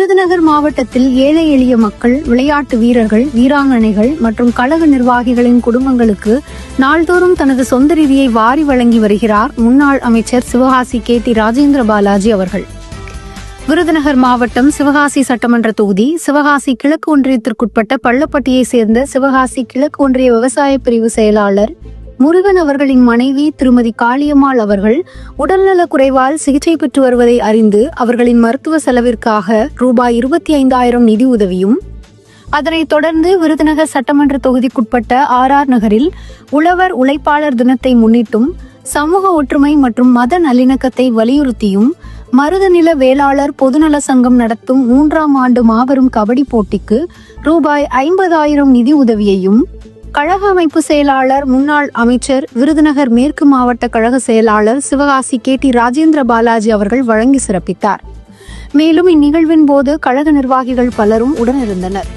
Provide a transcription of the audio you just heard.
விருதுநகர் மாவட்டத்தில் ஏழை எளிய மக்கள், விளையாட்டு வீரர்கள், வீராங்கனைகள் மற்றும் கழக நிர்வாகிகளின் குடும்பங்களுக்கு நாள்தோறும் தனது சொந்த நிதியை வாரி வழங்கி வருகிறார் முன்னாள் அமைச்சர் சிவகாசி KT ராஜேந்திர பாலாஜி அவர்கள். விருதுநகர் மாவட்டம் சிவகாசி சட்டமன்ற தொகுதி சிவகாசி கிழக்கு ஒன்றியத்திற்குட்பட்ட பள்ளப்பட்டியை சேர்ந்த சிவகாசி கிழக்கு ஒன்றிய விவசாய பிரிவு செயலாளர் முருகன் அவர்களின் மனைவி திருமதி காளியம்மாள் அவர்கள் உடல்நலக் குறைவால் சிகிச்சை பெற்று வருவதை அறிந்து அவர்களின் மருத்துவ செலவிற்காக ரூபாய் 25,000 நிதி உதவியும், அதனைத் தொடர்ந்து விருதுநகர் சட்டமன்ற தொகுதிக்குட்பட்ட RR நகரில் உழவர் உழைப்பாளர் தினத்தை முன்னிட்டும் சமூக ஒற்றுமை மற்றும் மத நல்லிணக்கத்தை வலியுறுத்தியும் மருதநில வேளாளர் பொதுநல சங்கம் நடத்தும் 3ஆம் ஆண்டு மாபெரும் கபடி போட்டிக்கு ரூபாய் 50,000 நிதி உதவியையும் கழக அமைப்பு செயலாளர் முன்னாள் அமைச்சர் விருதுநகர் மேற்கு மாவட்ட கழக செயலாளர் சிவகாசி KT ராஜேந்திர பாலாஜி அவர்கள் வழங்கி சிறப்பித்தார். மேலும் இந்நிகழ்வின் போது கழக நிர்வாகிகள் பலரும் உடனிருந்தனர்.